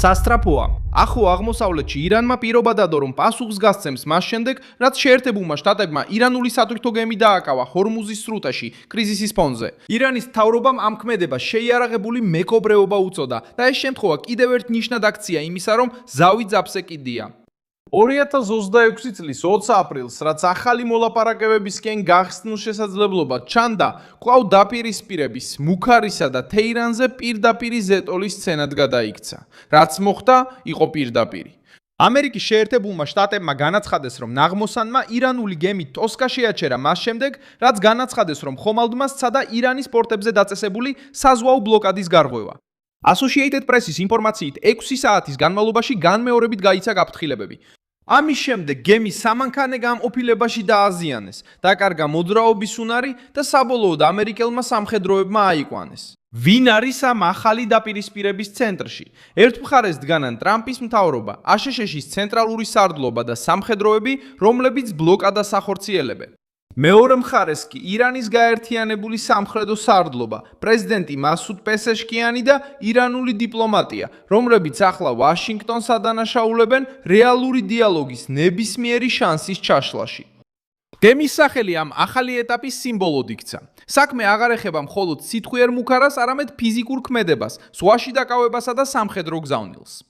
სასტრაფოა. ახლო აღმოსავლეთში ირანმა პირობა დადო, რომ პასუხს გასცემს მას შემდეგ, რაც შეერთებულმა შტატებმა ირანული სატვირთო გემი დააკავა ჰორმუზის სრუტეში კრიზისის ფონზე. ირანის მთავრობამ ამ ქმედებას შეიარაღებული მეკობრეობა უწოდა და ეს შემთხვევა კიდევ ერთ ნიშნად აქცია იმისა, რომ ზავი ძაბზე კიდია. 2026 წლის 20 აპრილს, რაც ახალი მოლაპარაკებებისკენ გახსნილ შესაძლებლობა ჩანდა, კვლავ დაპირისპირების, მუქარისა და თეირანზე პირდაპირი ზეტოლის სცენად გადაიქცა. რაც მოხდა, იყო პირდაპირი. ამერიკის შეერთებულმა შტატებმა განაცხადეს, რომ ნაღმოსანმა ირანული გემი ტოსკა შეაჩერა მას შემდეგ, რაც განაცხადეს, რომ ხომალდმა სცადა ირანის პორტებზე დაწესებული საზღვაო ბლოკადის გარღვევა. Associated Press-ის ინფორმაციით 6 საათის განმავლობაში განმეორებით გაიცა გაფრთხილებები. ამის შემდეგ გემი სამანქანე გამყოფილებაში დააზიანეს, დაკარგა მოძრაობის უნარი და საბოლოოდ ამერიკელმა სამხედროებმა აიყვანეს. ვინ არის ამ ახალი დაპირისპირების ცენტრში? ერთ მხარეს დგანან ტრამპის მთავრობა, აშშ-ის ცენტრალური სარდლობა და სამხედროები, რომლებიც ბლოკადას ახორციელებენ. მეორე მხარეს კი ირანის გაერთიანებული სამხედრო სარდლობა, პრეზიდენტი მასუდ პესეშკიანი და ირანული დიპლომატია, რომლებიც ახლა ვაშინგტონს ადანაშაულებენ რეალური დიალოგის ნებისმიერი შანსის ჩაშლაში. გემის სახელი ამ ახალი ეტაპის სიმბოლოდ იქცა. საქმე აღარ ეხება მხოლოდ სიტყვიერ მუქარას, არამედ ფიზიკურ ქმედებას, ზღვაში დაკავებასა და სამხედრო გზავნილს.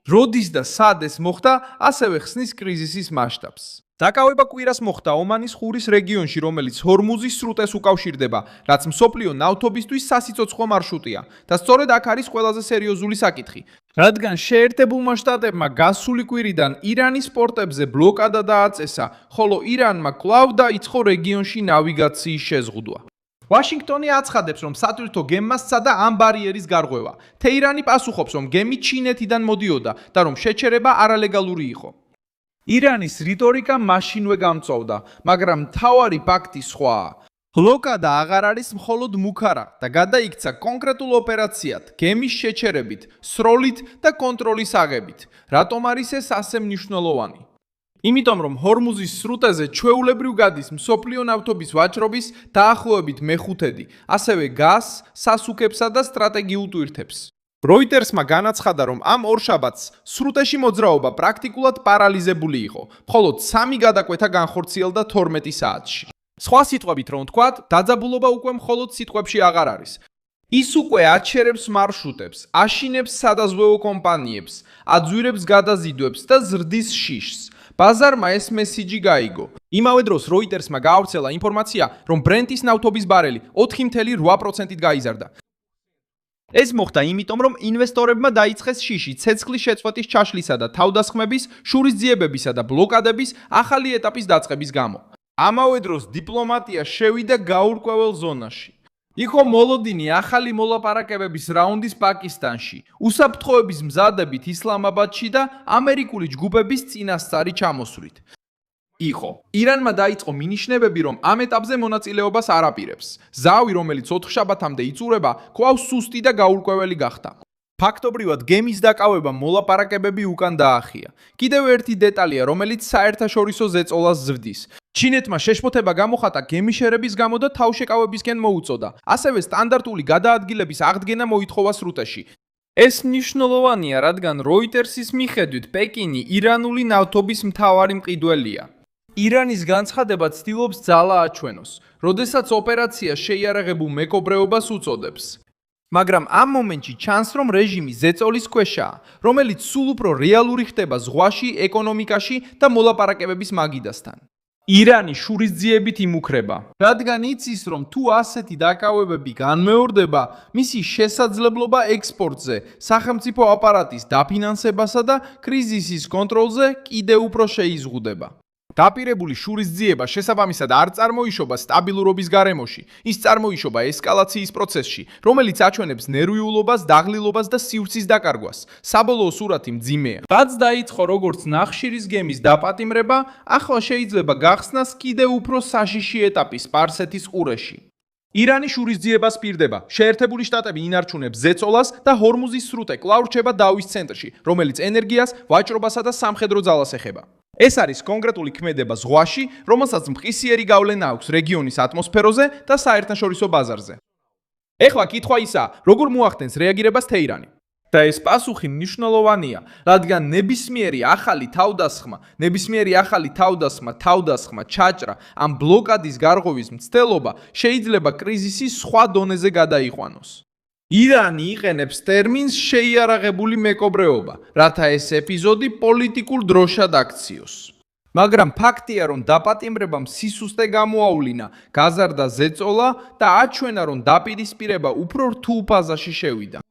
როდის და სად ეს მოხდა, ასევე ხსნის კრიზისის მასშტაბს. დაკავება კვირას მოხდა ომანის ყურის რეგიონში, რომელიც ჰორმუზის სრუტეს უკავშირდება, რაც მსოფლიო ნავთობისთვის სასიცოცხლო მარშრუტია და სწორედ აქ არის ყველაზე სერიოზული საკითხი. რადგან შეერთებულმა შტატებმა გასული კვირიდან ირანის პორტებზე ბლოკადა დააწესა, ხოლო ირანმა კვლავ დაიწყო რეგიონში ნავიგაციის შეზღუდვა. ვაშინგტონი აცხადებს, რომ სატვირთო გემმა სცადა ამ ბარიერის გარღვევა. თეირანი პასუხობს, რომ გემი ჩინეთიდან მოდიოდა და რომ შეჩერება არალეგალური იყო. ირანის რიტორიკა მაშინვე გამწოვდა, მაგრამ მთავარი ფაქტი სხვაა. ბლოკადა აღარ არის მხოლოდ მუქარა და გადაიქცა კონკრეტულ ოპერაციად, გემის შეჩერებით, სროლით და კონტროლის აღებით. რატომ არის ეს ასე მნიშვნელოვანი? იმიტომ რომ ჰორმუზის სრუტეზე ჩვეულებრივ გადის მსოფლიო ნავთობის ვაჭრობის დაახლოებით მეხუთედი, ასევე გაზს, სასუქებსა და სტრატეგიულ ტვირთებს. Reutersმა განაცხადა, რომ ამ ორშაბათს სრუტეში მოძრაობა პრაქტიკულად პარალიზებული იყო, მხოლოდ 3 გადაკვეთა განხორციელდა 12 საათში. სხვა სიტყვებით რომ ვთქვათ, დაძაბულობა უკვე მხოლოდ სიტყვებში აღარ არის. ის უკვე აჩერებს მარშრუტებს, აშინებს სადაზღვევო კომპანიებს, აძვირებს გადაზიდვებს და ზრდის შიშს. ბაზარმა ეს მესიჯი გაიგო. იმავე დროს Reutersმა გაავრცელა ინფორმაცია, რომ ბრენტის ნავთობის ბარელი 4.8%-ით გაიზარდა. ეს მოხდა იმიტომ, რომ ინვესტორებმა დაიწყეს შიში ცეცხლის შეწყვეტის ჩაშლისა და თავდასხმების, შურისძიებებისა და ბლოკადების ახალი ეტაპის დაწყების გამო. ამავე დროს დიპლომატია შევიდა გაურკვეველ ზონაში. იყო მოლოდინი ახალი მოლაპარაკებების რაუნდის პაკისტანში, უსაფრთხოების მზადებით ისლამაბადში და ამერიკული ჯგუფების წინასწარი ჩამოსვლით. ირანმა დაიწყო მინიშნებები, რომ ამ ეტაპზე მონაწილეობას არ აპირებს. ზავი, რომელიც 4 შაბათამდე იწურება, კვლავ სუსტი და გაურკვეველი გახდა. ფაქტობრივად, გემის დაკავება მოლაპარაკებები უკან დაახია. კიდევ ერთი დეტალია, რომელიც საერთაშორისო ზეწოლას ზრდის. ჩინეთმა შეშფოთება გამოხატა გემის შერების გამო და თავშეკავებისკენ მოუწოდა. ასევე სტანდარტული გადაადგილების აღდგენა მოითხოვა სრუტეში. ეს მნიშვნელოვანია, რადგან Reutersის მიხედვით პეკინი ირანული ნავთობის მთავარი მყიდველია. ირანის განცხადება ცდილობს ძალა აჩვენოს, როდესაც ოპერაცია შეიარაღებულ მეკობრეობას უწოდებს. მაგრამ ამ მომენტში ჩანს, რომ რეჟიმი ზეწოლის ქვეშაა, რომელიც სულ უფრო რეალური ხდება ზღვაში, ეკონომიკაში და მოლაპარაკებების მაგიდასთან. ირანი შურისძიებით იმუქრება, რადგან იცის, რომ თუ ასეთი დაკავებები განმეორდება, მისი შესაძლებლობა ექსპორტზე, სახელმწიფო აპარატის დაფინანსებასა და კრიზისის კონტროლზე კიდევ უფრო შეიზღუდება. დაპირებული შურისძიება შესაბამისად არ წარმოიშობა სტაბილურობის გარემოში, ის წარმოიშობა ესკალაციის პროცესში, რომელიც აჩვენებს ნერვიულობას, დაღლილობას და სივრცის დაკარგვას. საბოლოო სურათი მძიმეა. რაც დაიწყო როგორც ნახშირის გემის დაპატიმრება, ახლა შეიძლება გახსნას კიდევ უფრო საშიში ეტაპი სპარსეთის ყურეში. ირანი შურისძიებას პირდება. შეერთებული შტატები ინარჩუნებს ზეწოლას და ჰორმუზის სრუტე კვლავ რჩება დავის ცენტრში, რომელიც ენერგიას, ვაჭრობასა და სამხედრო ძალას ეხება. ეს არის კონკრეტული ქმედება ზღვაში, რომელსაც მყისიერი გავლენა აქვს რეგიონის ატმოსფეროზე და საერთაშორისო ბაზარზე. ეხლა კითხვა ისაა, როგორ მოახდენს რეაგირებას თეირანი. და ეს პასუხი მნიშვნელოვანია, რადგან ნებისმიერი ახალი თავდასხმა, ჩაჭრა ან ბლოკადის გარღვევის მცდელობა შეიძლება კრიზისის სხვა დონეზე გადაიყვანოს. ირანი იყენებს ტერმინს შეიარაღებული მეკობრეობა, რათა ეს ეპიზოდი პოლიტიკურ დროშად აქციოს. მაგრამ ფაქტია, რომ დაპატიმრებამ სისუსტე გამოავლინა, გაზარდა ზეწოლა და აჩვენა, რომ დაპირისპირება უფრო რთულ ფაზაში შევიდა.